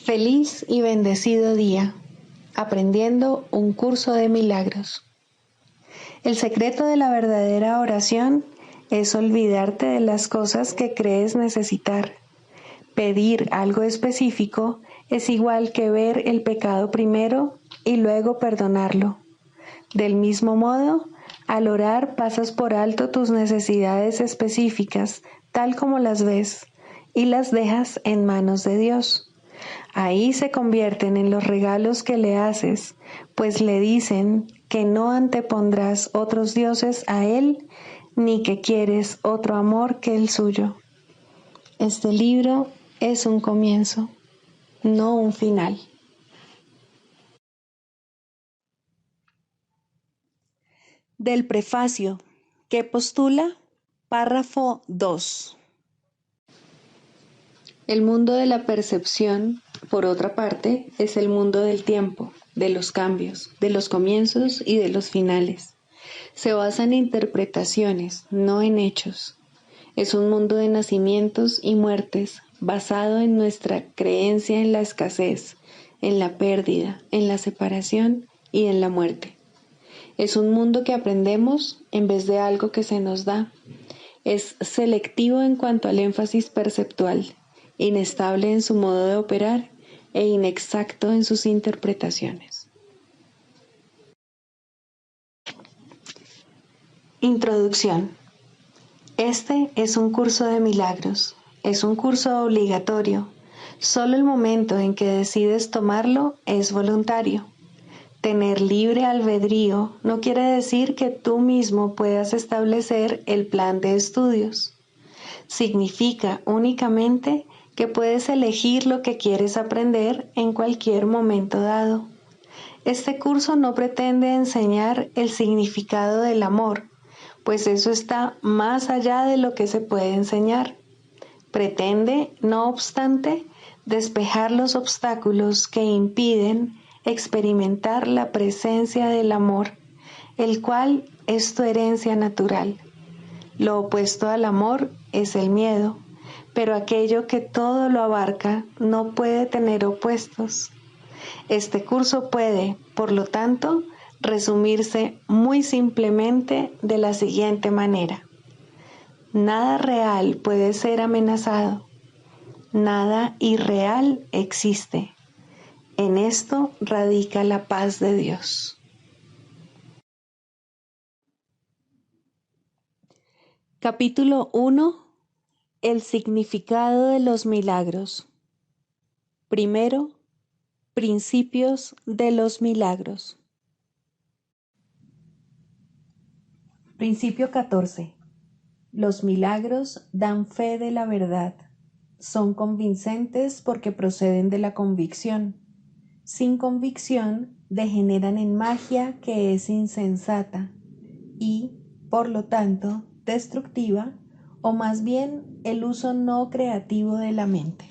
Feliz y bendecido día, aprendiendo un curso de milagros. El secreto de la verdadera oración es olvidarte de las cosas que crees necesitar. Pedir algo específico es igual que ver el pecado primero y luego perdonarlo. Del mismo modo, al orar pasas por alto tus necesidades específicas, tal como las ves, y las dejas en manos de Dios. Ahí se convierten en los regalos que le haces, pues le dicen que no antepondrás otros dioses a Él, ni que quieres otro amor que el suyo. Este libro es un comienzo, no un final. Del prefacio, que postula, párrafo 2. El mundo de la percepción, por otra parte, es el mundo del tiempo, de los cambios, de los comienzos y de los finales. Se basa en interpretaciones, no en hechos. Es un mundo de nacimientos y muertes, basado en nuestra creencia en la escasez, en la pérdida, en la separación y en la muerte. Es un mundo que aprendemos en vez de algo que se nos da. Es selectivo en cuanto al énfasis perceptual, inestable en su modo de operar e inexacto en sus interpretaciones. Introducción. Este es un curso de milagros. Es un curso obligatorio. Solo el momento en que decides tomarlo es voluntario. Tener libre albedrío no quiere decir que tú mismo puedas establecer el plan de estudios. Significa únicamente que puedes elegir lo que quieres aprender en cualquier momento dado. Este curso no pretende enseñar el significado del amor, pues eso está más allá de lo que se puede enseñar. Pretende, no obstante, despejar los obstáculos que impiden experimentar la presencia del amor, el cual es tu herencia natural. Lo opuesto al amor es el miedo, pero aquello que todo lo abarca no puede tener opuestos. Este curso puede, por lo tanto, resumirse muy simplemente de la siguiente manera. Nada real puede ser amenazado. Nada irreal existe. En esto radica la paz de Dios. Capítulo 1. El significado de los milagros. Primero, principios de los milagros. Principio 14. Los milagros dan fe de la verdad. Son convincentes porque proceden de la convicción. Sin convicción, degeneran en magia que es insensata y, por lo tanto, destructiva, o más bien el uso no creativo de la mente.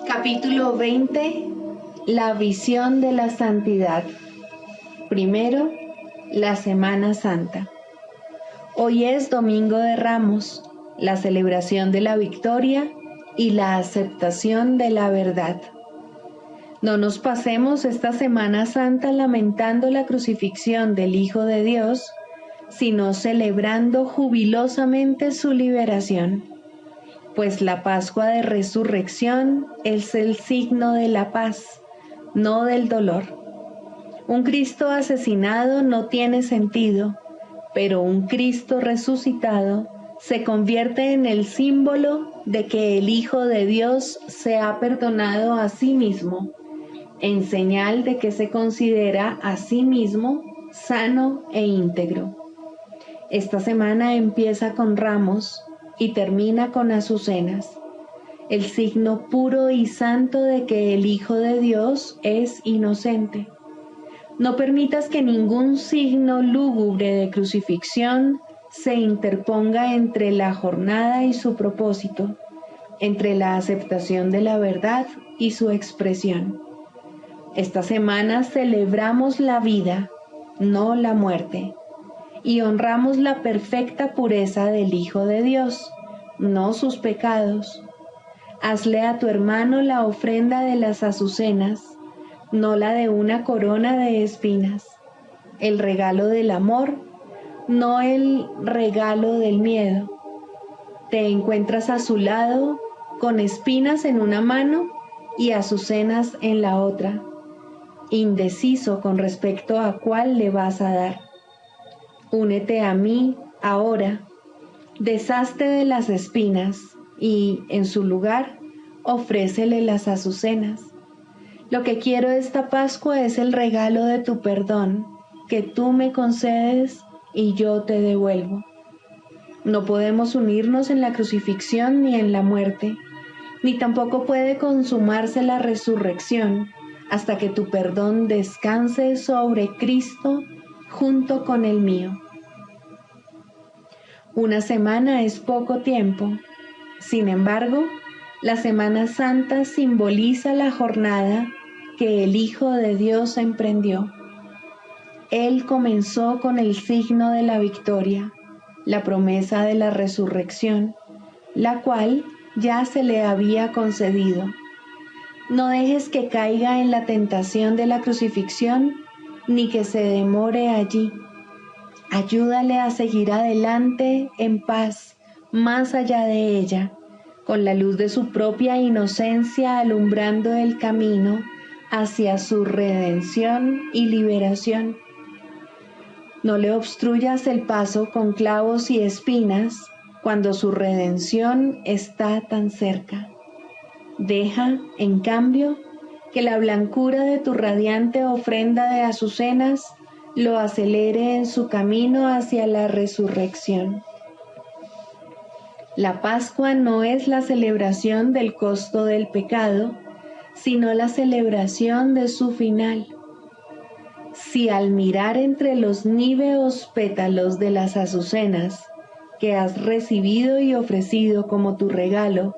Capítulo 20. La visión de la santidad. Primero, la Semana Santa. Hoy es Domingo de Ramos, la celebración de la victoria y la aceptación de la verdad. No nos pasemos esta Semana Santa lamentando la crucifixión del Hijo de Dios, sino celebrando jubilosamente su liberación. Pues la Pascua de Resurrección es el signo de la paz, no del dolor. Un Cristo asesinado no tiene sentido, pero un Cristo resucitado se convierte en el símbolo de que el Hijo de Dios se ha perdonado a sí mismo, en señal de que se considera a sí mismo sano e íntegro. Esta semana empieza con ramos y termina con azucenas, el signo puro y santo de que el Hijo de Dios es inocente. No permitas que ningún signo lúgubre de crucifixión se interponga entre la jornada y su propósito, entre la aceptación de la verdad y su expresión. Esta semana celebramos la vida, no la muerte, y honramos la perfecta pureza del Hijo de Dios, no sus pecados. Hazle a tu hermano la ofrenda de las azucenas, no la de una corona de espinas, el regalo del amor, no el regalo del miedo. Te encuentras a su lado con espinas en una mano y azucenas en la otra, indeciso con respecto a cuál le vas a dar. Únete a mí ahora, deshazte de las espinas y, en su lugar, ofrécele las azucenas. Lo que quiero esta Pascua es el regalo de tu perdón, que tú me concedes y yo te devuelvo. No podemos unirnos en la crucifixión ni en la muerte, ni tampoco puede consumarse la resurrección hasta que tu perdón descanse sobre Cristo junto con el mío. Una semana es poco tiempo. Sin embargo, la Semana Santa simboliza la jornada que el Hijo de Dios emprendió. Él comenzó con el signo de la victoria, la promesa de la resurrección, la cual ya se le había concedido. No dejes que caiga en la tentación de la crucifixión, ni que se demore allí. Ayúdale a seguir adelante en paz, más allá de ella, con la luz de su propia inocencia alumbrando el camino hacia su redención y liberación. No le obstruyas el paso con clavos y espinas cuando su redención está tan cerca. Deja, en cambio, que la blancura de tu radiante ofrenda de azucenas lo acelere en su camino hacia la resurrección. La Pascua no es la celebración del costo del pecado, sino la celebración de su final. Si al mirar entre los níveos pétalos de las azucenas que has recibido y ofrecido como tu regalo,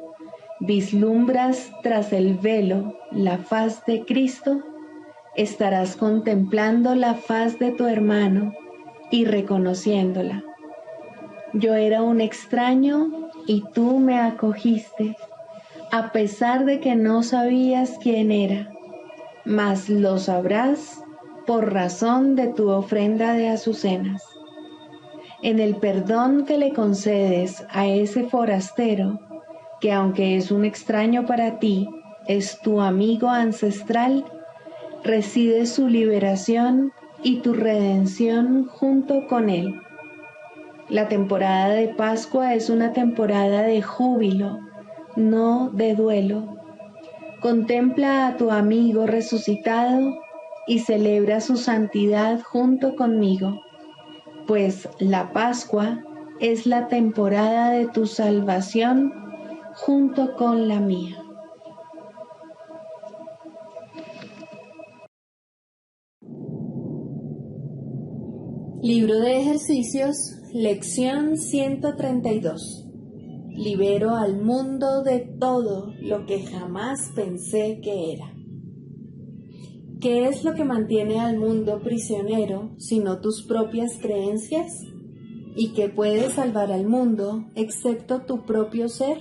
vislumbras tras el velo la faz de Cristo, estarás contemplando la faz de tu hermano y reconociéndola. Yo era un extraño y tú me acogiste, a pesar de que no sabías quién era, mas lo sabrás por razón de tu ofrenda de azucenas. En el perdón que le concedes a ese forastero, que aunque es un extraño para ti, es tu amigo ancestral, reside su liberación y tu redención junto con él. La temporada de Pascua es una temporada de júbilo, no de duelo. Contempla a tu amigo resucitado y celebra su santidad junto conmigo, pues la Pascua es la temporada de tu salvación junto con la mía. Libro de ejercicios, lección 132. Libero al mundo de todo lo que jamás pensé que era. ¿Qué es lo que mantiene al mundo prisionero sino tus propias creencias? ¿Y qué puede salvar al mundo excepto tu propio ser?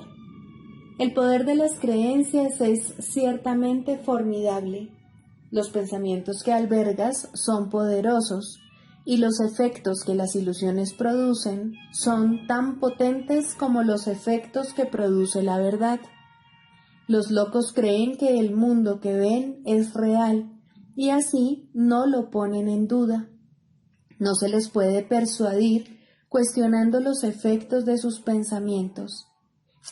El poder de las creencias es ciertamente formidable. Los pensamientos que albergas son poderosos y los efectos que las ilusiones producen son tan potentes como los efectos que produce la verdad. Los locos creen que el mundo que ven es real y así no lo ponen en duda. No se les puede persuadir cuestionando los efectos de sus pensamientos.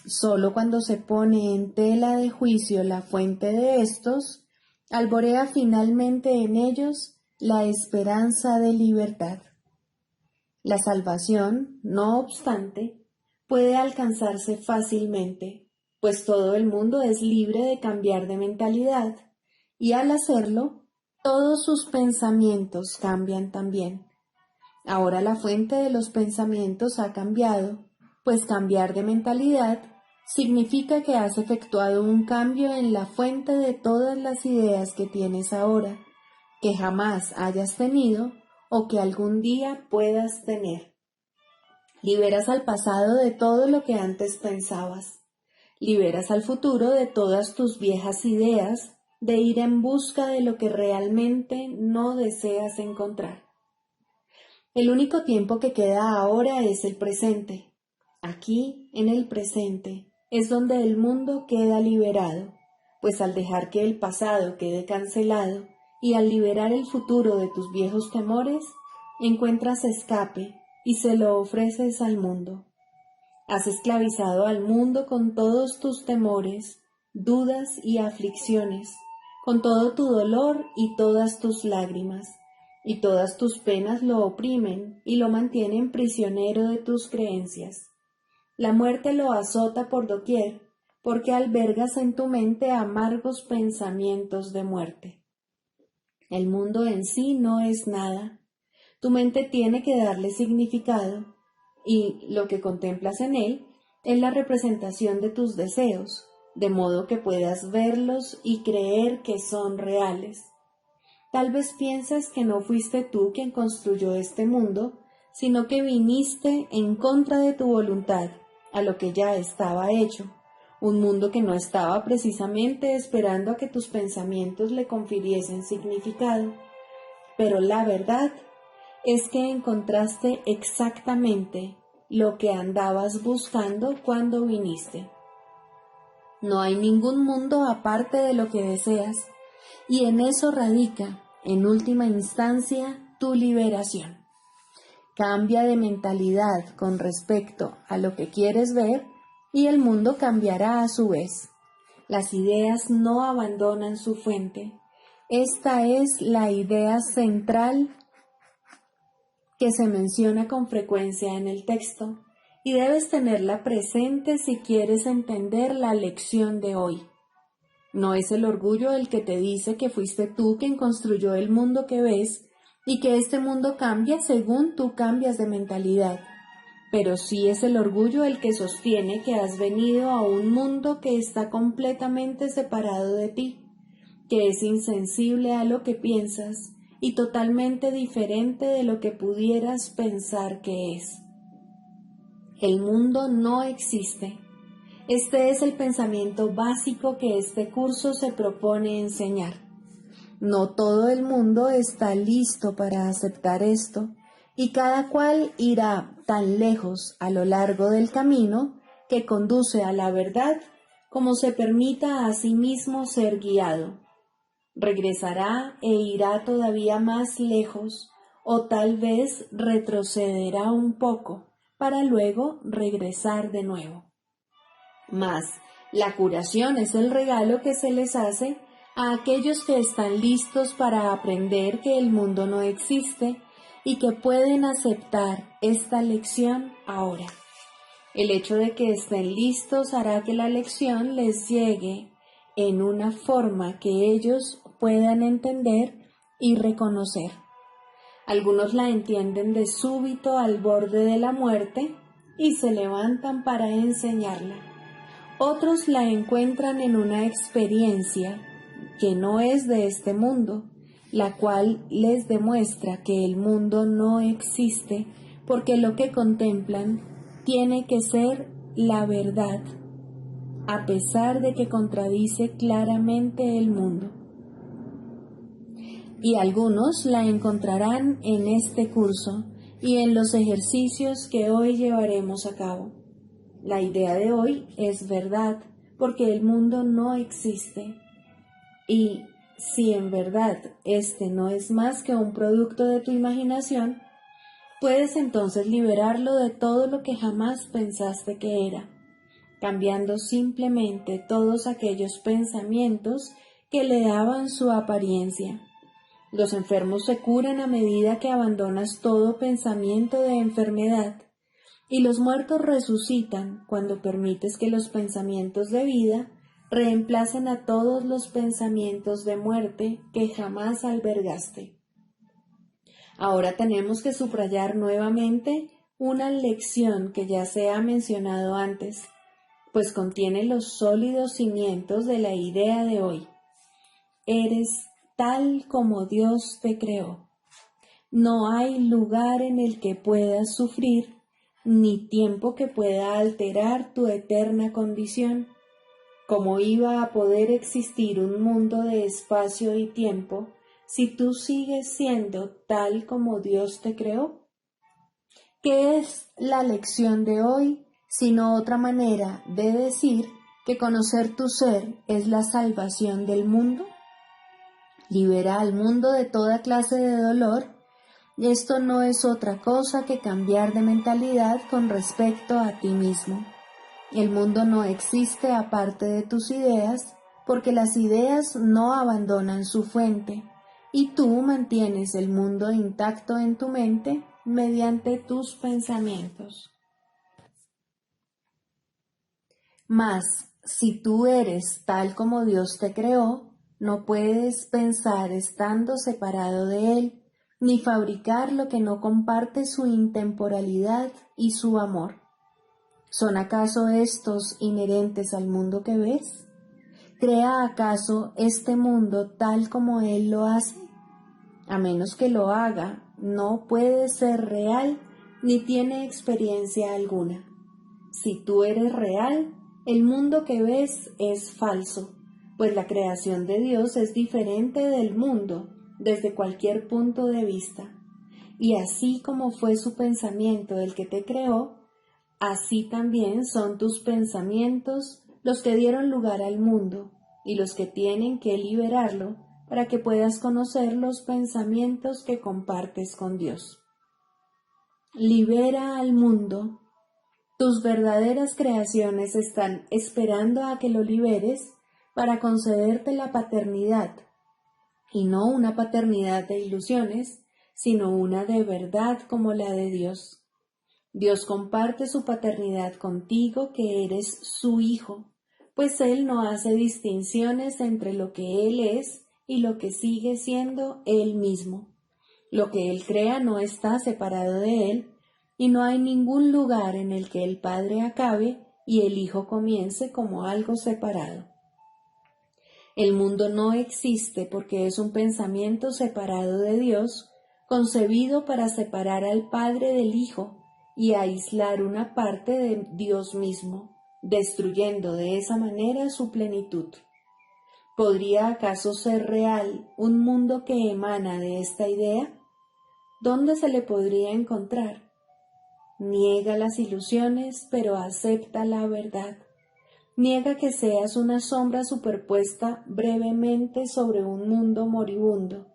Solo cuando se pone en tela de juicio la fuente de estos, alborea finalmente en ellos la esperanza de libertad. La salvación, no obstante, puede alcanzarse fácilmente, pues todo el mundo es libre de cambiar de mentalidad, y al hacerlo, todos sus pensamientos cambian también. Ahora la fuente de los pensamientos ha cambiado, pues cambiar de mentalidad significa que has efectuado un cambio en la fuente de todas las ideas que tienes ahora, que jamás hayas tenido o que algún día puedas tener. Liberas al pasado de todo lo que antes pensabas. Liberas al futuro de todas tus viejas ideas de ir en busca de lo que realmente no deseas encontrar. El único tiempo que queda ahora es el presente. Aquí, en el presente, es donde el mundo queda liberado, pues al dejar que el pasado quede cancelado y al liberar el futuro de tus viejos temores, encuentras escape y se lo ofreces al mundo. Has esclavizado al mundo con todos tus temores, dudas y aflicciones, con todo tu dolor y todas tus lágrimas, y todas tus penas lo oprimen y lo mantienen prisionero de tus creencias. La muerte lo azota por doquier, porque albergas en tu mente amargos pensamientos de muerte. El mundo en sí no es nada. Tu mente tiene que darle significado, y lo que contemplas en él es la representación de tus deseos, de modo que puedas verlos y creer que son reales. Tal vez pienses que no fuiste tú quien construyó este mundo, sino que viniste en contra de tu voluntad a lo que ya estaba hecho, un mundo que no estaba precisamente esperando a que tus pensamientos le confiriesen significado. Pero la verdad es que encontraste exactamente lo que andabas buscando cuando viniste. No hay ningún mundo aparte de lo que deseas, y en eso radica, en última instancia, tu liberación. Cambia de mentalidad con respecto a lo que quieres ver y el mundo cambiará a su vez. Las ideas no abandonan su fuente. Esta es la idea central que se menciona con frecuencia en el texto y debes tenerla presente si quieres entender la lección de hoy. No es el orgullo el que te dice que fuiste tú quien construyó el mundo que ves y que este mundo cambia según tú cambias de mentalidad, pero sí es el orgullo el que sostiene que has venido a un mundo que está completamente separado de ti, que es insensible a lo que piensas y totalmente diferente de lo que pudieras pensar que es. El mundo no existe. Este es el pensamiento básico que este curso se propone enseñar. No todo el mundo está listo para aceptar esto, y cada cual irá tan lejos a lo largo del camino que conduce a la verdad como se permita a sí mismo ser guiado. Regresará e irá todavía más lejos, o tal vez retrocederá un poco para luego regresar de nuevo. Mas la curación es el regalo que se les hace a aquellos que están listos para aprender que el mundo no existe y que pueden aceptar esta lección ahora. El hecho de que estén listos hará que la lección les llegue en una forma que ellos puedan entender y reconocer. Algunos la entienden de súbito al borde de la muerte y se levantan para enseñarla. Otros la encuentran en una experiencia que no es de este mundo, la cual les demuestra que el mundo no existe, porque lo que contemplan tiene que ser la verdad, a pesar de que contradice claramente el mundo. Y algunos la encontrarán en este curso y en los ejercicios que hoy llevaremos a cabo. La idea de hoy es verdad, porque el mundo no existe. Y si en verdad este no es más que un producto de tu imaginación, puedes entonces liberarlo de todo lo que jamás pensaste que era, cambiando simplemente todos aquellos pensamientos que le daban su apariencia. Los enfermos se curan a medida que abandonas todo pensamiento de enfermedad, y los muertos resucitan cuando permites que los pensamientos de vida reemplacen a todos los pensamientos de muerte que jamás albergaste. Ahora tenemos que subrayar nuevamente una lección que ya se ha mencionado antes, pues contiene los sólidos cimientos de la idea de hoy. Eres tal como Dios te creó. No hay lugar en el que puedas sufrir ni tiempo que pueda alterar tu eterna condición. ¿Cómo iba a poder existir un mundo de espacio y tiempo si tú sigues siendo tal como Dios te creó? ¿Qué es la lección de hoy, sino otra manera de decir que conocer tu ser es la salvación del mundo? Libera al mundo de toda clase de dolor. Esto no es otra cosa que cambiar de mentalidad con respecto a ti mismo. El mundo no existe aparte de tus ideas, porque las ideas no abandonan su fuente, y tú mantienes el mundo intacto en tu mente mediante tus pensamientos. Mas, si tú eres tal como Dios te creó, no puedes pensar estando separado de Él, ni fabricar lo que no comparte su intemporalidad y su amor. ¿Son acaso estos inherentes al mundo que ves? ¿Crea acaso este mundo tal como Él lo hace? A menos que lo haga, no puede ser real ni tiene experiencia alguna. Si tú eres real, el mundo que ves es falso, pues la creación de Dios es diferente del mundo desde cualquier punto de vista. Y así como fue su pensamiento el que te creó, así también son tus pensamientos los que dieron lugar al mundo y los que tienen que liberarlo para que puedas conocer los pensamientos que compartes con Dios. Libera al mundo. Tus verdaderas creaciones están esperando a que lo liberes para concederte la paternidad, y no una paternidad de ilusiones, sino una de verdad como la de Dios. Dios comparte su paternidad contigo, que eres su hijo, pues Él no hace distinciones entre lo que Él es y lo que sigue siendo Él mismo. Lo que Él crea no está separado de Él, y no hay ningún lugar en el que el Padre acabe y el Hijo comience como algo separado. El mundo no existe porque es un pensamiento separado de Dios, concebido para separar al Padre del Hijo y aislar una parte de Dios mismo, destruyendo de esa manera su plenitud. ¿Podría acaso ser real un mundo que emana de esta idea? ¿Dónde se le podría encontrar? Niega las ilusiones, pero acepta la verdad. Niega que seas una sombra superpuesta brevemente sobre un mundo moribundo.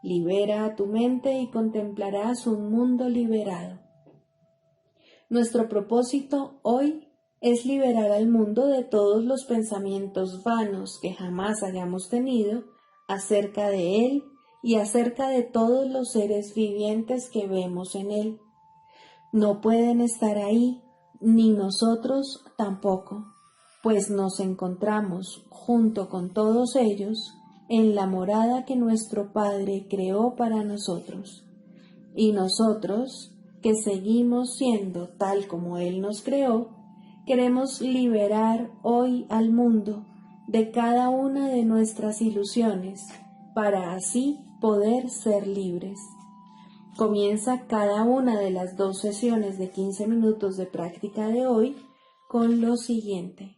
Libera a tu mente y contemplarás un mundo liberado. Nuestro propósito hoy es liberar al mundo de todos los pensamientos vanos que jamás hayamos tenido acerca de él y acerca de todos los seres vivientes que vemos en él. No pueden estar ahí, ni nosotros tampoco, pues nos encontramos junto con todos ellos en la morada que nuestro Padre creó para nosotros. Y nosotros, que seguimos siendo tal como Él nos creó, queremos liberar hoy al mundo de cada una de nuestras ilusiones, para así poder ser libres. Comienza cada una de las 2 sesiones de 15 minutos de práctica de hoy con lo siguiente.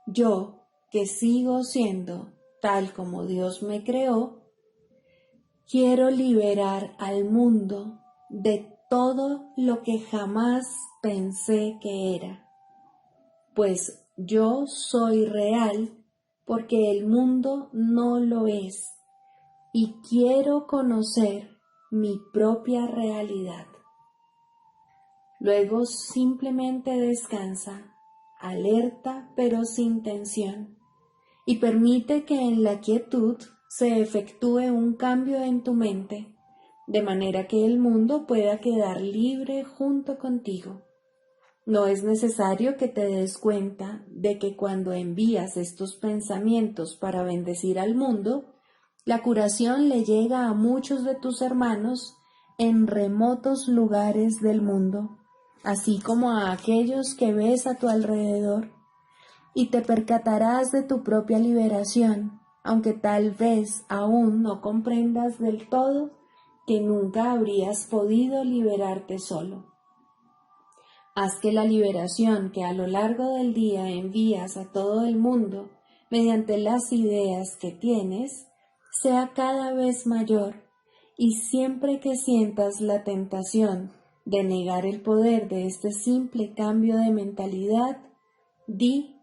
Yo, que sigo siendo tal como Dios me creó, quiero liberar al mundo de todo lo que jamás pensé que era, pues yo soy real porque el mundo no lo es, y quiero conocer mi propia realidad. Luego simplemente descansa, alerta pero sin tensión, y permite que en la quietud se efectúe un cambio en tu mente, de manera que el mundo pueda quedar libre junto contigo. No es necesario que te des cuenta de que cuando envías estos pensamientos para bendecir al mundo, la curación le llega a muchos de tus hermanos en remotos lugares del mundo, así como a aquellos que ves a tu alrededor, y te percatarás de tu propia liberación, aunque tal vez aún no comprendas del todo que nunca habrías podido liberarte solo. Haz que la liberación que a lo largo del día envías a todo el mundo mediante las ideas que tienes sea cada vez mayor, y siempre que sientas la tentación de negar el poder de este simple cambio de mentalidad, di: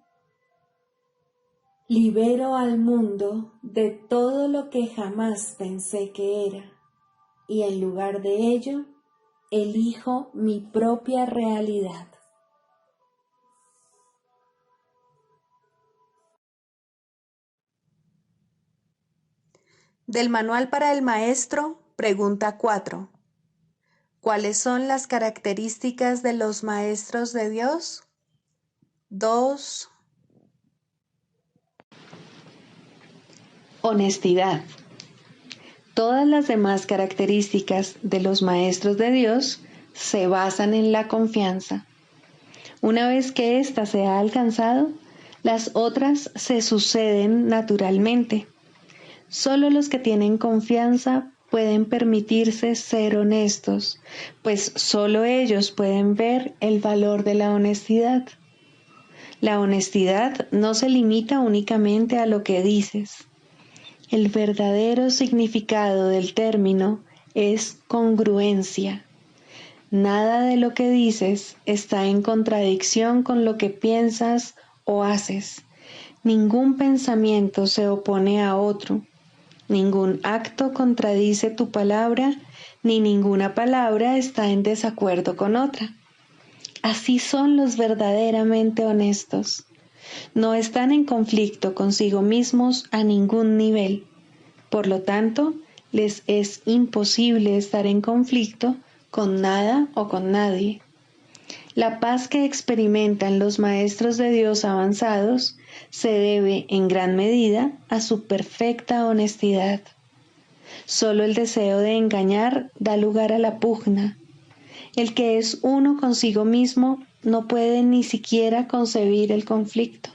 libero al mundo de todo lo que jamás pensé que era, y en lugar de ello, elijo mi propia realidad. Del Manual para el Maestro, pregunta 4. ¿Cuáles son las características de los maestros de Dios? 2. Honestidad. Todas las demás características de los maestros de Dios se basan en la confianza. Una vez que ésta se ha alcanzado, las otras se suceden naturalmente. Solo los que tienen confianza pueden permitirse ser honestos, pues solo ellos pueden ver el valor de la honestidad. La honestidad no se limita únicamente a lo que dices. El verdadero significado del término es congruencia. Nada de lo que dices está en contradicción con lo que piensas o haces. Ningún pensamiento se opone a otro. Ningún acto contradice tu palabra, ni ninguna palabra está en desacuerdo con otra. Así son los verdaderamente honestos. No están en conflicto consigo mismos a ningún nivel. Por lo tanto, les es imposible estar en conflicto con nada o con nadie. La paz que experimentan los maestros de Dios avanzados se debe en gran medida a su perfecta honestidad. Solo el deseo de engañar da lugar a la pugna. El que es uno consigo mismo no puede ni siquiera concebir el conflicto.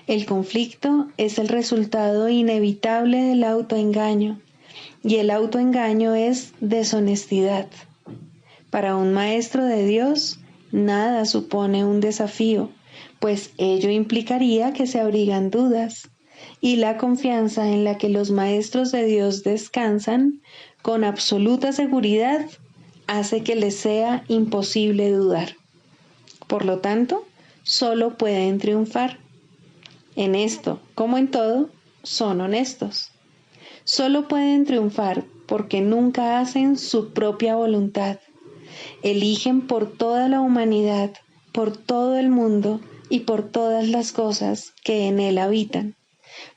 El conflicto es el resultado inevitable del autoengaño, y el autoengaño es deshonestidad. Para un maestro de Dios, nada supone un desafío, pues ello implicaría que se abrigan dudas, y la confianza en la que los maestros de Dios descansan con absoluta seguridad hace que les sea imposible dudar. Por lo tanto, solo pueden triunfar. En esto, como en todo, son honestos. Solo pueden triunfar porque nunca hacen su propia voluntad. Eligen por toda la humanidad, por todo el mundo y por todas las cosas que en él habitan,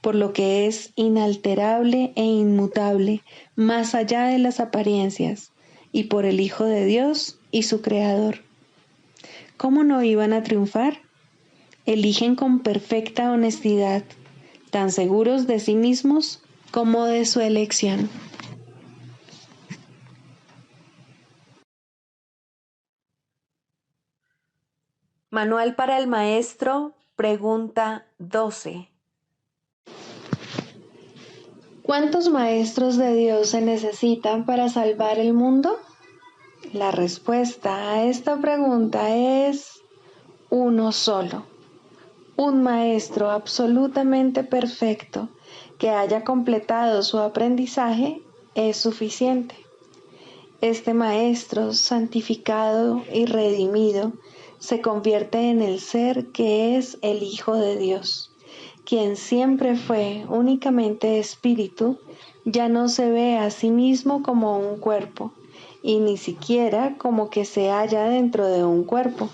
por lo que es inalterable e inmutable, más allá de las apariencias, y por el Hijo de Dios y su Creador. ¿Cómo no iban a triunfar? Eligen con perfecta honestidad, tan seguros de sí mismos como de su elección. Manual para el Maestro, pregunta 12. ¿Cuántos maestros de Dios se necesitan para salvar el mundo? La respuesta a esta pregunta es uno solo. Un maestro absolutamente perfecto que haya completado su aprendizaje es suficiente. Este maestro santificado y redimido se convierte en el ser que es el Hijo de Dios, quien siempre fue únicamente espíritu. Ya no se ve a sí mismo como un cuerpo, y ni siquiera como que se halla dentro de un cuerpo.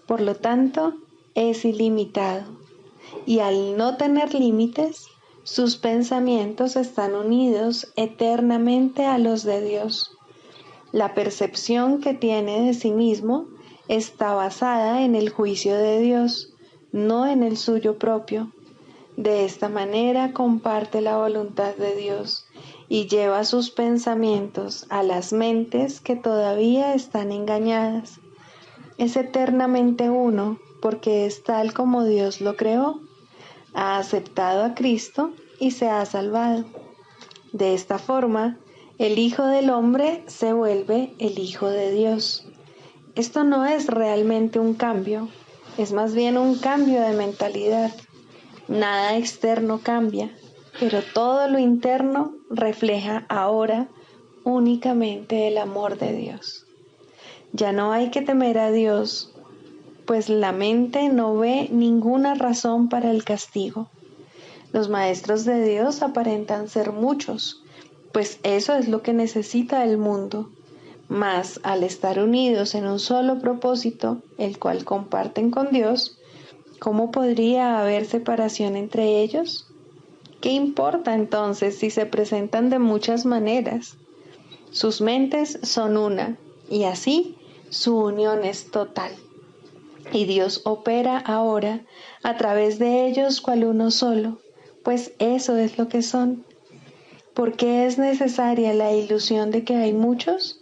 Por lo tanto, es ilimitado, y al no tener límites, sus pensamientos están unidos eternamente a los de Dios. La percepción que tiene de sí mismo está basada en el juicio de Dios, no en el suyo propio. De esta manera comparte la voluntad de Dios y lleva sus pensamientos a las mentes que todavía están engañadas. Es eternamente uno porque es tal como Dios lo creó. Ha aceptado a Cristo y se ha salvado. De esta forma, el Hijo del Hombre se vuelve el Hijo de Dios. Esto no es realmente un cambio, es más bien un cambio de mentalidad. Nada externo cambia, pero todo lo interno refleja ahora únicamente el amor de Dios. Ya no hay que temer a Dios, pues la mente no ve ninguna razón para el castigo. Los maestros de Dios aparentan ser muchos, pues eso es lo que necesita el mundo. Mas al estar unidos en un solo propósito, el cual comparten con Dios, ¿cómo podría haber separación entre ellos? ¿Qué importa entonces si se presentan de muchas maneras? Sus mentes son una, y así su unión es total. Y Dios opera ahora a través de ellos cual uno solo, pues eso es lo que son. ¿Por qué es necesaria la ilusión de que hay muchos?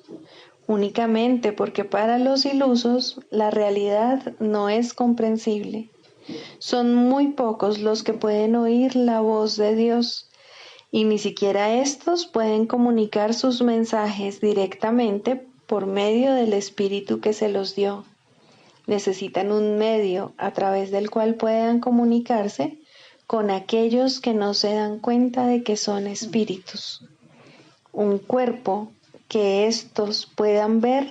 Únicamente porque para los ilusos la realidad no es comprensible. Son muy pocos los que pueden oír la voz de Dios, y ni siquiera estos pueden comunicar sus mensajes directamente por medio del Espíritu que se los dio. Necesitan un medio a través del cual puedan comunicarse con aquellos que no se dan cuenta de que son espíritus. Un cuerpo que éstos puedan ver,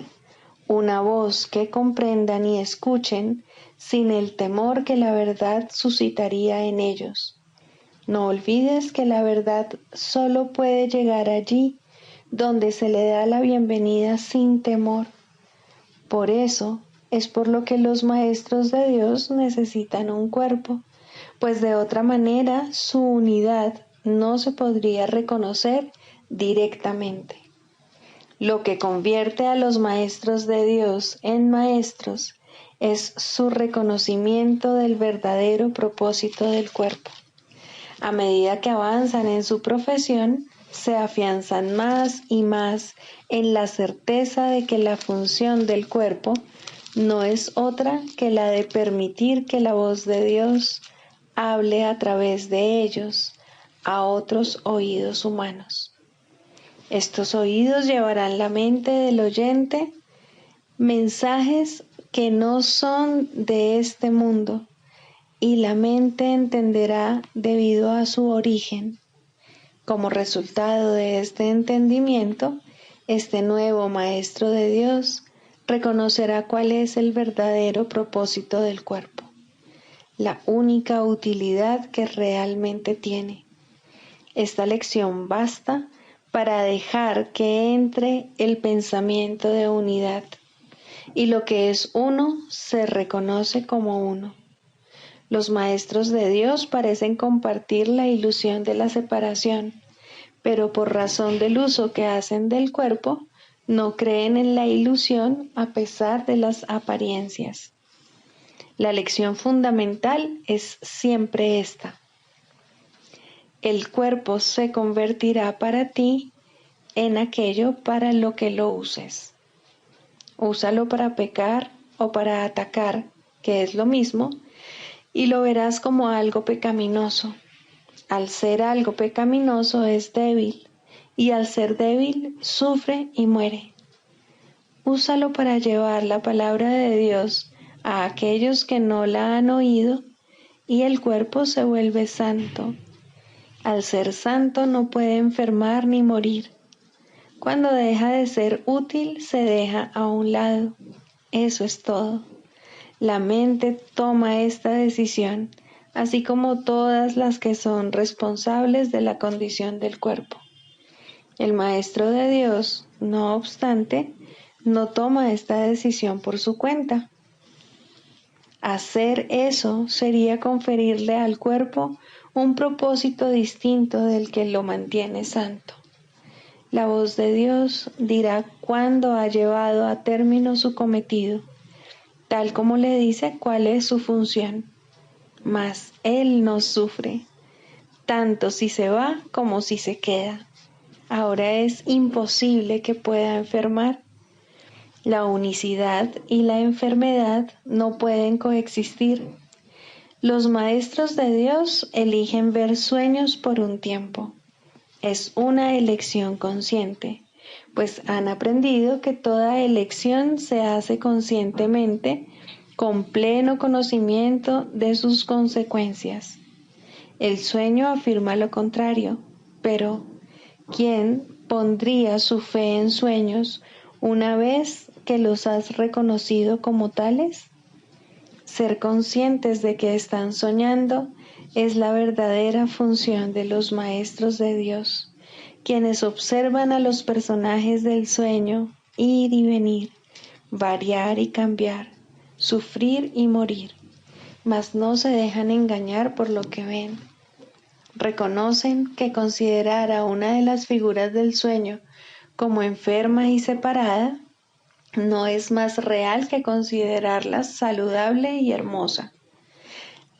una voz que comprendan y escuchen sin el temor que la verdad suscitaría en ellos. No olvides que la verdad solo puede llegar allí donde se le da la bienvenida sin temor. Por eso es por lo que los maestros de Dios necesitan un cuerpo, pues de otra manera su unidad no se podría reconocer directamente. Lo que convierte a los maestros de Dios en maestros es su reconocimiento del verdadero propósito del cuerpo. A medida que avanzan en su profesión, se afianzan más y más en la certeza de que la función del cuerpo no es otra que la de permitir que la voz de Dios hable a través de ellos a otros oídos humanos. Estos oídos llevarán la mente del oyente mensajes que no son de este mundo, y la mente entenderá debido a su origen. Como resultado de este entendimiento, este nuevo Maestro de Dios reconocerá cuál es el verdadero propósito del cuerpo, la única utilidad que realmente tiene. Esta lección basta para dejar que entre el pensamiento de unidad, y lo que es uno se reconoce como uno. Los maestros de Dios parecen compartir la ilusión de la separación, pero por razón del uso que hacen del cuerpo, no creen en la ilusión a pesar de las apariencias. La lección fundamental es siempre esta: el cuerpo se convertirá para ti en aquello para lo que lo uses. Úsalo para pecar o para atacar, que es lo mismo, y lo verás como algo pecaminoso. Al ser algo pecaminoso es débil, y al ser débil sufre y muere. Úsalo para llevar la palabra de Dios a aquellos que no la han oído, y el cuerpo se vuelve santo. Al ser santo no puede enfermar ni morir. Cuando deja de ser útil, se deja a un lado. Eso es todo. La mente toma esta decisión, así como todas las que son responsables de la condición del cuerpo. El Maestro de Dios, no obstante, no toma esta decisión por su cuenta. Hacer eso sería conferirle al cuerpo un propósito distinto del que lo mantiene santo. La voz de Dios dirá cuándo ha llevado a término su cometido, tal como le dice cuál es su función. Mas Él no sufre, tanto si se va como si se queda. Ahora es imposible que pueda enfermar. La unicidad y la enfermedad no pueden coexistir. Los maestros de Dios eligen ver sueños por un tiempo. Es una elección consciente, pues han aprendido que toda elección se hace conscientemente, con pleno conocimiento de sus consecuencias. El sueño afirma lo contrario, pero ¿quién pondría su fe en sueños una vez que los has reconocido como tales? Ser conscientes de que están soñando es la verdadera función de los maestros de Dios, quienes observan a los personajes del sueño ir y venir, variar y cambiar, sufrir y morir, mas no se dejan engañar por lo que ven. Reconocen que considerar a una de las figuras del sueño como enferma y separada no es más real que considerarla saludable y hermosa.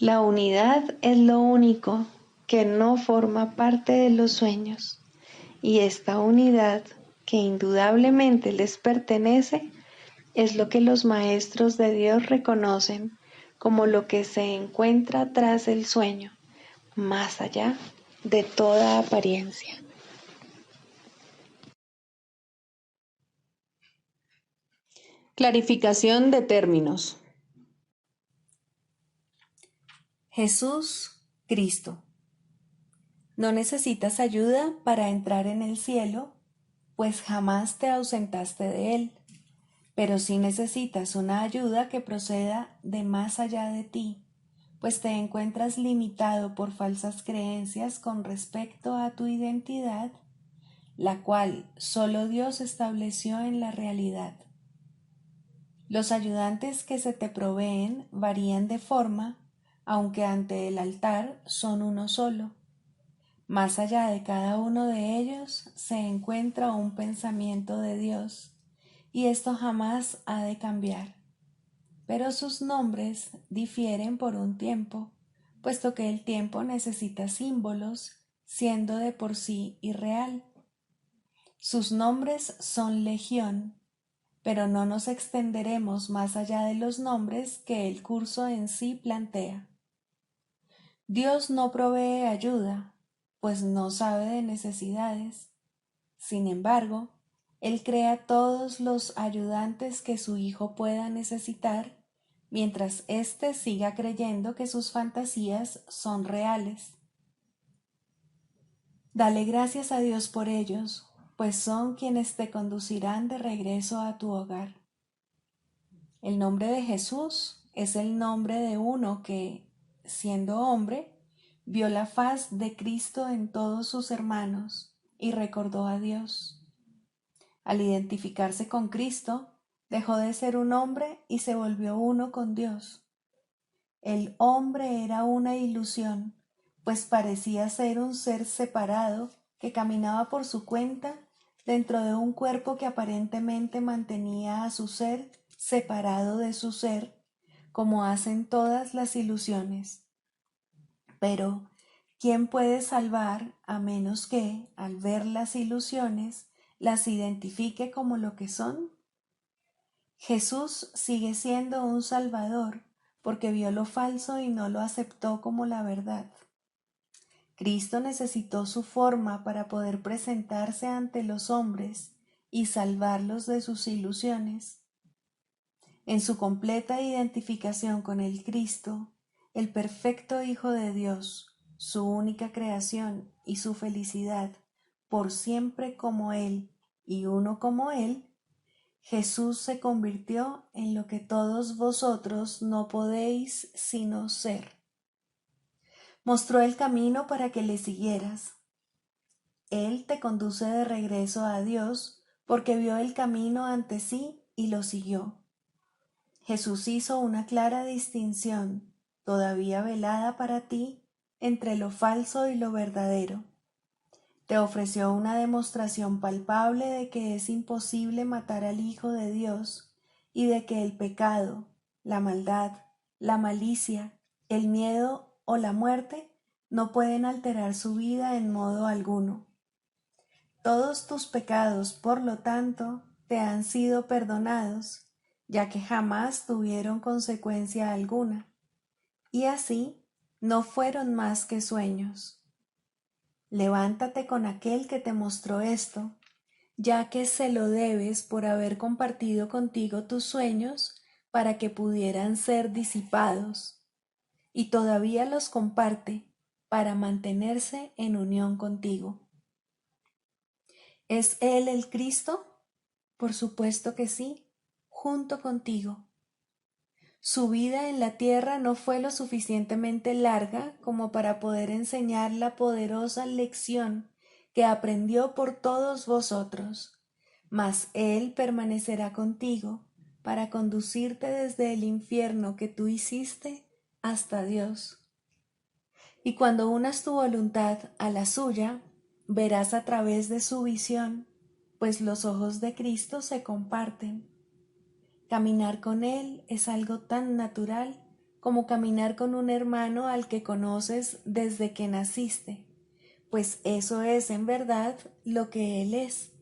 La unidad es lo único que no forma parte de los sueños, y esta unidad, que indudablemente les pertenece, es lo que los maestros de Dios reconocen como lo que se encuentra tras el sueño, más allá de toda apariencia. Clarificación de términos. Jesús, Cristo. No necesitas ayuda para entrar en el cielo, pues jamás te ausentaste de él, pero sí necesitas una ayuda que proceda de más allá de ti, pues te encuentras limitado por falsas creencias con respecto a tu identidad, la cual solo Dios estableció en la realidad. Los ayudantes que se te proveen varían de forma, aunque ante el altar son uno solo. Más allá de cada uno de ellos se encuentra un pensamiento de Dios, y esto jamás ha de cambiar. Pero sus nombres difieren por un tiempo, puesto que el tiempo necesita símbolos, siendo de por sí irreal. Sus nombres son legión, pero no nos extenderemos más allá de los nombres que el curso en sí plantea. Dios no provee ayuda, pues no sabe de necesidades. Sin embargo, Él crea todos los ayudantes que su Hijo pueda necesitar, mientras éste siga creyendo que sus fantasías son reales. Dale gracias a Dios por ellos, pues son quienes te conducirán de regreso a tu hogar. El nombre de Jesús es el nombre de uno que, siendo hombre, vio la faz de Cristo en todos sus hermanos y recordó a Dios. Al identificarse con Cristo, dejó de ser un hombre y se volvió uno con Dios. El hombre era una ilusión, pues parecía ser un ser separado que caminaba por su cuenta dentro de un cuerpo que aparentemente mantenía a su ser separado de su ser, como hacen todas las ilusiones. Pero, ¿quién puede salvar a menos que, al ver las ilusiones, las identifique como lo que son? Jesús sigue siendo un Salvador, porque vio lo falso y no lo aceptó como la verdad. Cristo necesitó su forma para poder presentarse ante los hombres y salvarlos de sus ilusiones. En su completa identificación con el Cristo, el perfecto Hijo de Dios, su única creación y su felicidad, por siempre como Él y uno como Él, Jesús se convirtió en lo que todos vosotros no podéis sino ser. Mostró el camino para que le siguieras. Él te conduce de regreso a Dios porque vio el camino ante sí y lo siguió. Jesús hizo una clara distinción, todavía velada para ti, entre lo falso y lo verdadero. Te ofreció una demostración palpable de que es imposible matar al Hijo de Dios y de que el pecado, la maldad, la malicia, el miedo o la muerte no pueden alterar su vida en modo alguno. Todos tus pecados, por lo tanto, te han sido perdonados, ya que jamás tuvieron consecuencia alguna, y así no fueron más que sueños. Levántate con aquel que te mostró esto, ya que se lo debes por haber compartido contigo tus sueños para que pudieran ser disipados, y todavía los comparte para mantenerse en unión contigo. ¿Es Él el Cristo? Por supuesto que sí, junto contigo. Su vida en la tierra no fue lo suficientemente larga como para poder enseñar la poderosa lección que aprendió por todos vosotros, mas Él permanecerá contigo para conducirte desde el infierno que tú hiciste hasta Dios. Y cuando unas tu voluntad a la suya, verás a través de su visión, pues los ojos de Cristo se comparten. Caminar con Él es algo tan natural como caminar con un hermano al que conoces desde que naciste, pues eso es en verdad lo que Él es.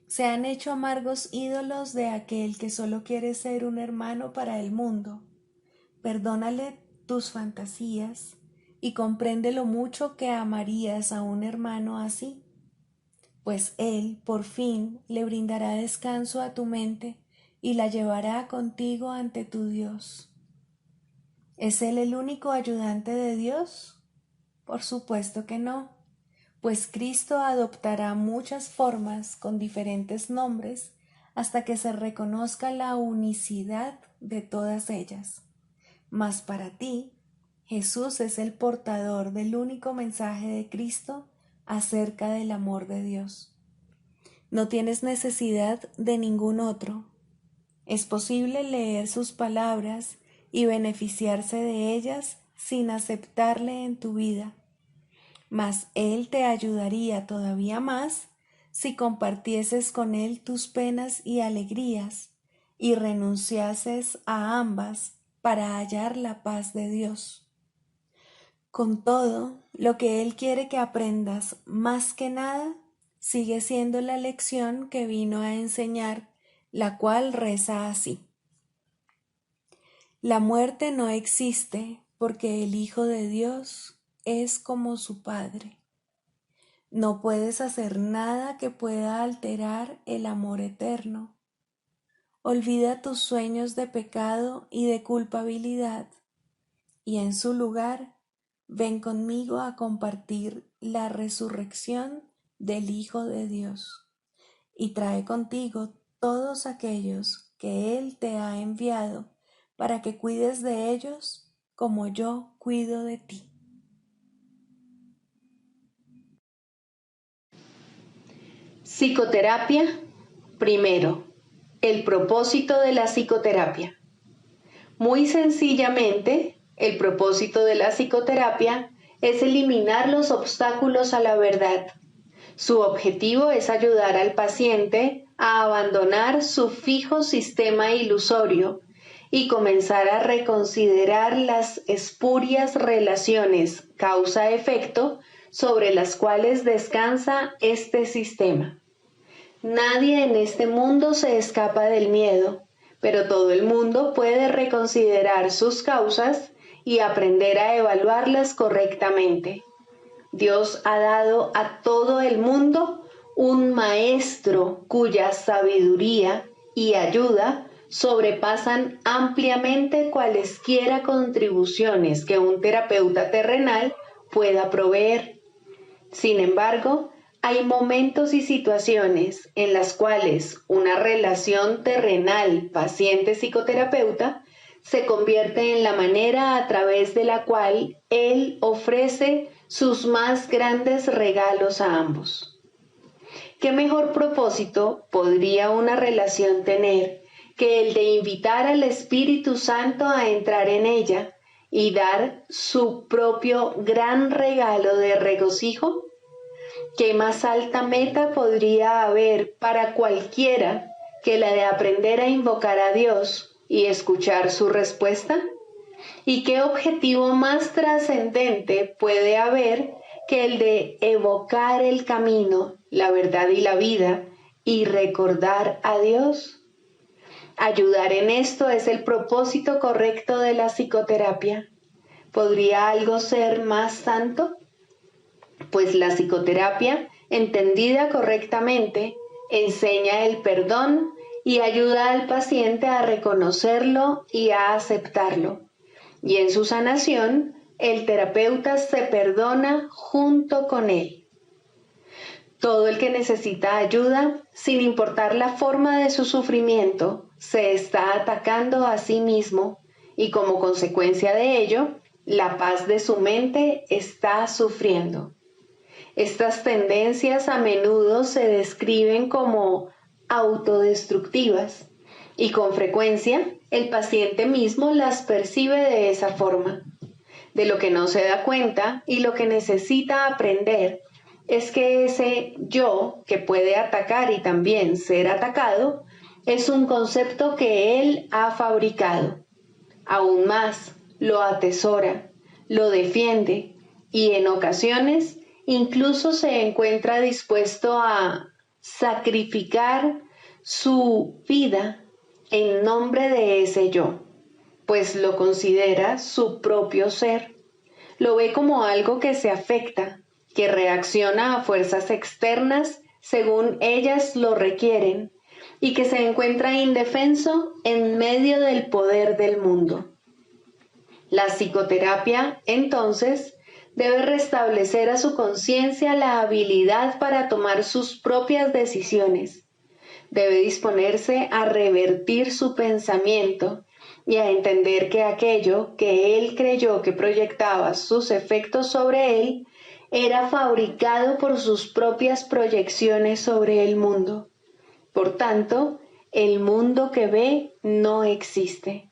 Se han hecho amargos ídolos de aquel que solo quiere ser un hermano para el mundo. Perdónale tus fantasías y comprende lo mucho que amarías a un hermano así, pues Él por fin le brindará descanso a tu mente y la llevará contigo ante tu Dios. ¿Es Él el único ayudante de Dios? Por supuesto que no, pues Cristo adoptará muchas formas con diferentes nombres hasta que se reconozca la unicidad de todas ellas. Mas para ti, Jesús es el portador del único mensaje de Cristo acerca del amor de Dios. No tienes necesidad de ningún otro. Es posible leer sus palabras y beneficiarse de ellas sin aceptarle en tu vida, mas Él te ayudaría todavía más si compartieses con Él tus penas y alegrías y renunciases a ambas para hallar la paz de Dios. Con todo, lo que Él quiere que aprendas más que nada sigue siendo la lección que vino a enseñar, la cual reza así: la muerte no existe porque el Hijo de Dios es como su Padre. No puedes hacer nada que pueda alterar el amor eterno. Olvida tus sueños de pecado y de culpabilidad, y en su lugar, ven conmigo a compartir la resurrección del Hijo de Dios, y trae contigo todos aquellos que Él te ha enviado para que cuides de ellos como yo cuido de ti. Psicoterapia. Primero, el propósito de la psicoterapia. Muy sencillamente, el propósito de la psicoterapia es eliminar los obstáculos a la verdad. Su objetivo es ayudar al paciente a abandonar su fijo sistema ilusorio y comenzar a reconsiderar las espurias relaciones causa-efecto sobre las cuales descansa este sistema. Nadie en este mundo se escapa del miedo, pero todo el mundo puede reconsiderar sus causas y aprender a evaluarlas correctamente. Dios ha dado a todo el mundo un maestro cuya sabiduría y ayuda sobrepasan ampliamente cualesquiera contribuciones que un terapeuta terrenal pueda proveer. Sin embargo, hay momentos y situaciones en las cuales una relación terrenal paciente-psicoterapeuta se convierte en la manera a través de la cual él ofrece sus más grandes regalos a ambos. ¿Qué mejor propósito podría una relación tener que el de invitar al Espíritu Santo a entrar en ella y dar su propio gran regalo de regocijo? ¿Qué más alta meta podría haber para cualquiera que la de aprender a invocar a Dios y escuchar su respuesta? ¿Y qué objetivo más trascendente puede haber que el de evocar el camino, la verdad y la vida y recordar a Dios? Ayudar en esto es el propósito correcto de la psicoterapia. ¿Podría algo ser más santo? Pues la psicoterapia, entendida correctamente, enseña el perdón y ayuda al paciente a reconocerlo y a aceptarlo. Y en su sanación, el terapeuta se perdona junto con él. Todo el que necesita ayuda, sin importar la forma de su sufrimiento, se está atacando a sí mismo y como consecuencia de ello, la paz de su mente está sufriendo. Estas tendencias a menudo se describen como autodestructivas y con frecuencia el paciente mismo las percibe de esa forma. De lo que no se da cuenta y lo que necesita aprender es que ese yo que puede atacar y también ser atacado es un concepto que él ha fabricado. Aún más, lo atesora, lo defiende y en ocasiones incluso se encuentra dispuesto a sacrificar su vida en nombre de ese yo, pues lo considera su propio ser. Lo ve como algo que se afecta, que reacciona a fuerzas externas según ellas lo requieren y que se encuentra indefenso en medio del poder del mundo. La psicoterapia, entonces, debe restablecer a su conciencia la habilidad para tomar sus propias decisiones. Debe disponerse a revertir su pensamiento y a entender que aquello que él creyó que proyectaba sus efectos sobre él era fabricado por sus propias proyecciones sobre el mundo. Por tanto, el mundo que ve no existe.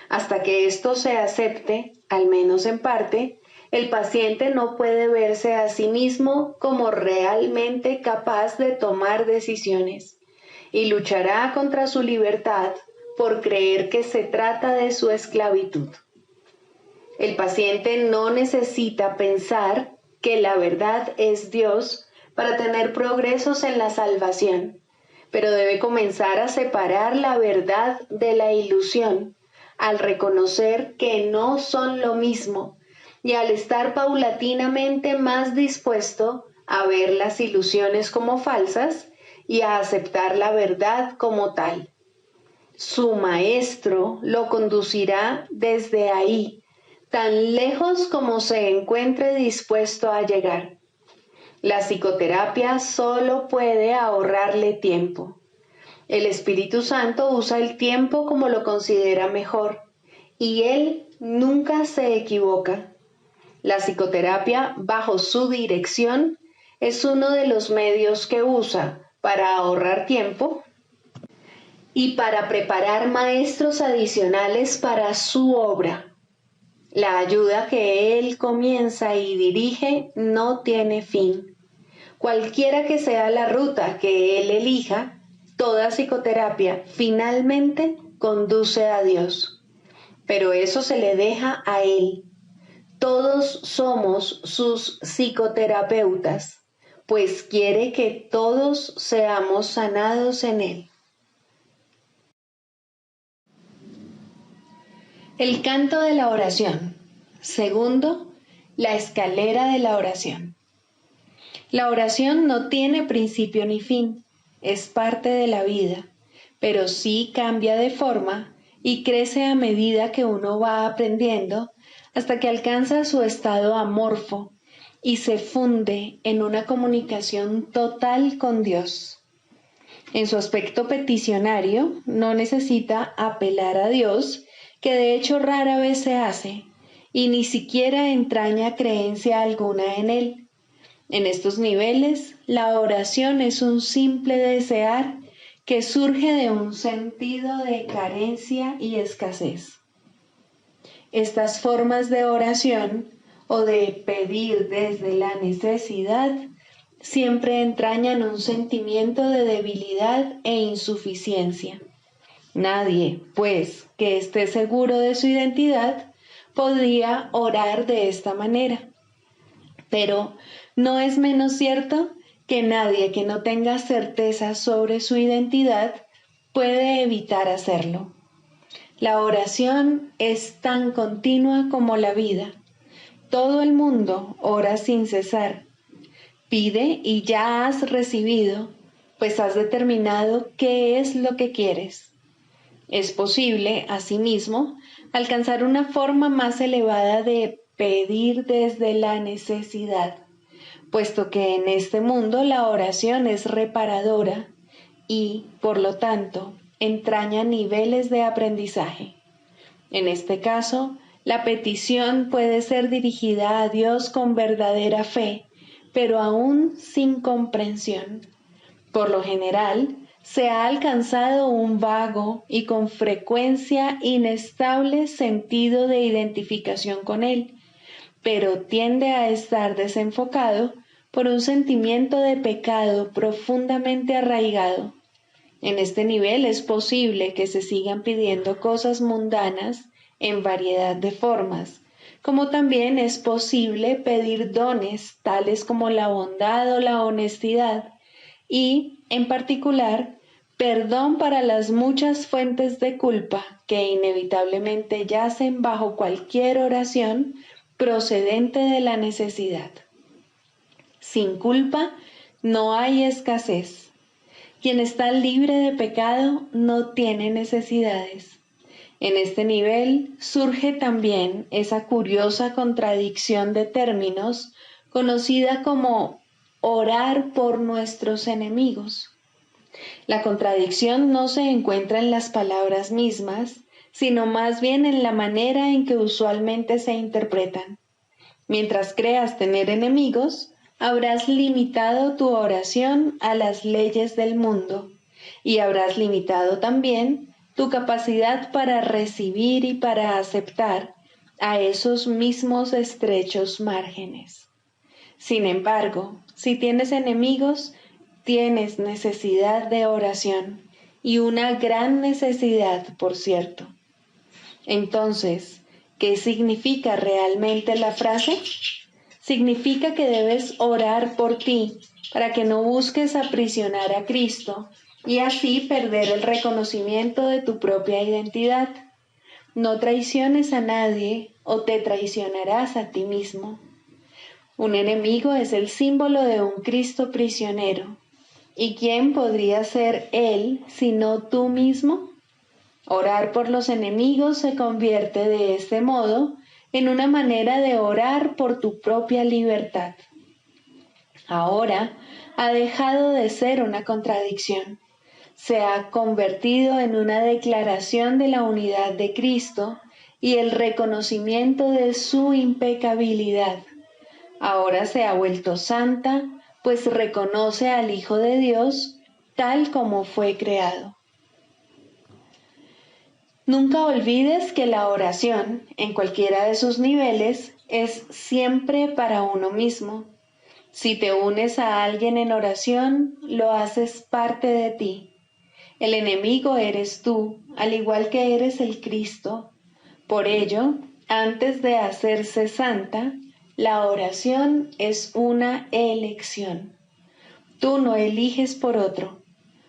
Hasta que esto se acepte, al menos en parte, el paciente no puede verse a sí mismo como realmente capaz de tomar decisiones y luchará contra su libertad por creer que se trata de su esclavitud. El paciente no necesita pensar que la verdad es Dios para tener progresos en la salvación, pero debe comenzar a separar la verdad de la ilusión al reconocer que no son lo mismo y al estar paulatinamente más dispuesto a ver las ilusiones como falsas y a aceptar la verdad como tal. Su maestro lo conducirá desde ahí, tan lejos como se encuentre dispuesto a llegar. La psicoterapia solo puede ahorrarle tiempo. El Espíritu Santo usa el tiempo como lo considera mejor, y Él nunca se equivoca. La psicoterapia, bajo su dirección, es uno de los medios que usa para ahorrar tiempo y para preparar maestros adicionales para su obra. La ayuda que Él comienza y dirige no tiene fin. Cualquiera que sea la ruta que Él elija, toda psicoterapia finalmente conduce a Dios. Pero eso se le deja a Él. Todos somos sus psicoterapeutas, pues quiere que todos seamos sanados en Él. El canto de la oración. Segundo, la escalera de la oración. La oración no tiene principio ni fin, es parte de la vida, pero sí cambia de forma y crece a medida que uno va aprendiendo hasta que alcanza su estado amorfo y se funde en una comunicación total con Dios. En su aspecto peticionario, no necesita apelar a Dios, que de hecho rara vez se hace, y ni siquiera entraña creencia alguna en Él. En estos niveles, la oración es un simple desear que surge de un sentido de carencia y escasez. Estas formas de oración o de pedir desde la necesidad siempre entrañan un sentimiento de debilidad e insuficiencia. Nadie, pues, que esté seguro de su identidad, podría orar de esta manera. Pero no es menos cierto que nadie que no tenga certeza sobre su identidad puede evitar hacerlo. La oración es tan continua como la vida. Todo el mundo ora sin cesar. Pide y ya has recibido. pues has determinado qué es lo que quieres. Es posible, asimismo, alcanzar una forma más elevada de pedir desde la necesidad, puesto que en este mundo la oración es reparadora y, por lo tanto, entraña niveles de aprendizaje. En este caso, la petición puede ser dirigida a Dios con verdadera fe, pero aún sin comprensión. Por lo general, se ha alcanzado un vago y con frecuencia inestable sentido de identificación con Él, pero tiende a estar desenfocado por un sentimiento de pecado profundamente arraigado. En este nivel es posible que se sigan pidiendo cosas mundanas en variedad de formas, como también es posible pedir dones tales como la bondad o la honestidad y, en particular, perdón para las muchas fuentes de culpa que inevitablemente yacen bajo cualquier oración procedente de la necesidad. Sin culpa no hay escasez. Quien está libre de pecado no tiene necesidades. En este nivel surge también esa curiosa contradicción de términos conocida como orar por nuestros enemigos. La contradicción no se encuentra en las palabras mismas, sino más bien en la manera en que usualmente se interpretan. Mientras creas tener enemigos, habrás limitado tu oración a las leyes del mundo y habrás limitado también tu capacidad para recibir y para aceptar a esos mismos estrechos márgenes. Sin embargo, si tienes enemigos, tienes necesidad de oración y una gran necesidad, por cierto. Entonces, ¿qué significa realmente la frase? Significa que debes orar por ti para que no busques aprisionar a Cristo y así perder el reconocimiento de tu propia identidad. No traiciones a nadie o te traicionarás a ti mismo. Un enemigo es el símbolo de un Cristo prisionero. ¿Y quién podría ser él sino tú mismo? Orar por los enemigos se convierte de este modo en una manera de orar por tu propia libertad. Ahora ha dejado de ser una contradicción. Se ha convertido en una declaración de la unidad de Cristo y el reconocimiento de su impecabilidad. Ahora se ha vuelto santa, pues reconoce al Hijo de Dios tal como fue creado. Nunca olvides que la oración, en cualquiera de sus niveles, es siempre para uno mismo. Si te unes a alguien en oración, lo haces parte de ti. El enemigo eres tú, al igual que eres el Cristo. Por ello, antes de hacerse santa, la oración es una elección. Tú no eliges por otro,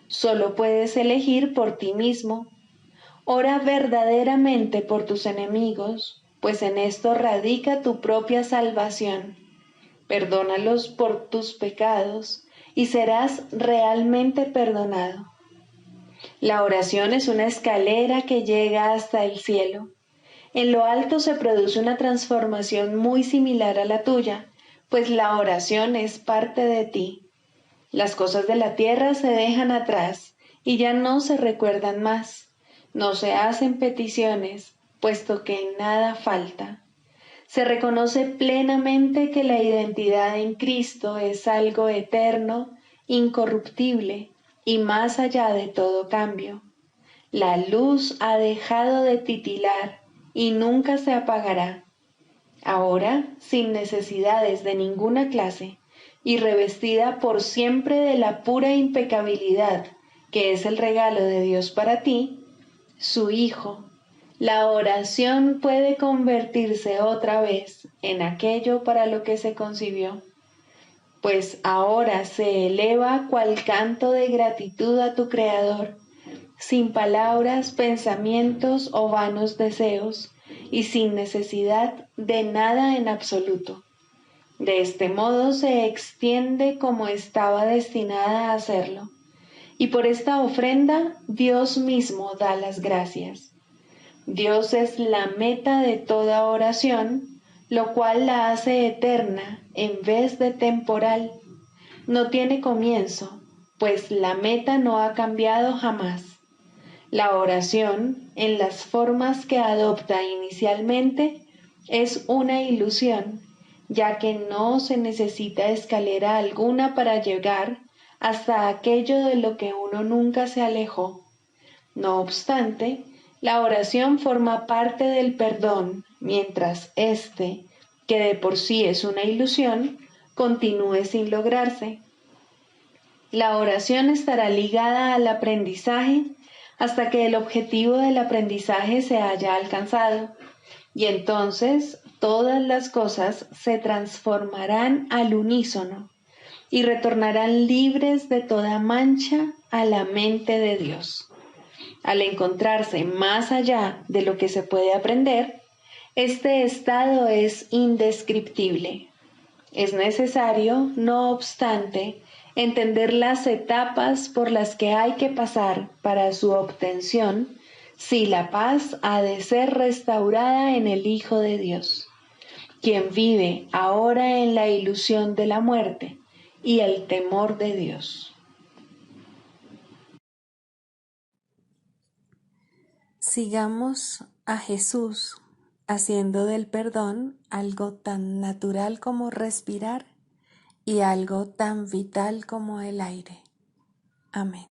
solo puedes elegir por ti mismo. Ora verdaderamente por tus enemigos, pues en esto radica tu propia salvación. Perdónalos por tus pecados y serás realmente perdonado. La oración es una escalera que llega hasta el cielo. En lo alto se produce una transformación muy similar a la tuya, pues la oración es parte de ti. Las cosas de la tierra se dejan atrás y ya no se recuerdan más. No se hacen peticiones, puesto que nada falta. Se reconoce plenamente que la identidad en Cristo es algo eterno, incorruptible y más allá de todo cambio. La luz ha dejado de titilar y nunca se apagará. Ahora, sin necesidades de ninguna clase y revestida por siempre de la pura impecabilidad que es el regalo de Dios para ti, su Hijo, la oración puede convertirse otra vez en aquello para lo que se concibió, pues ahora se eleva cual canto de gratitud a tu Creador, sin palabras, pensamientos o vanos deseos, y sin necesidad de nada en absoluto. De este modo se extiende como estaba destinada a hacerlo, y por esta ofrenda Dios mismo da las gracias. Dios es la meta de toda oración, lo cual la hace eterna en vez de temporal. No tiene comienzo, pues la meta no ha cambiado jamás. La oración, en las formas que adopta inicialmente, es una ilusión, ya que no se necesita escalera alguna para llegar hasta aquello de lo que uno nunca se alejó. No obstante, la oración forma parte del perdón, mientras éste, que de por sí es una ilusión, continúe sin lograrse. La oración estará ligada al aprendizaje hasta que el objetivo del aprendizaje se haya alcanzado, y entonces todas las cosas se transformarán al unísono y retornarán libres de toda mancha a la mente de Dios. Al encontrarse más allá de lo que se puede aprender, este estado es indescriptible. Es necesario, no obstante, entender las etapas por las que hay que pasar para su obtención, si la paz ha de ser restaurada en el Hijo de Dios, quien vive ahora en la ilusión de la muerte y el temor de Dios. Sigamos a Jesús haciendo del perdón algo tan natural como respirar y algo tan vital como el aire. Amén.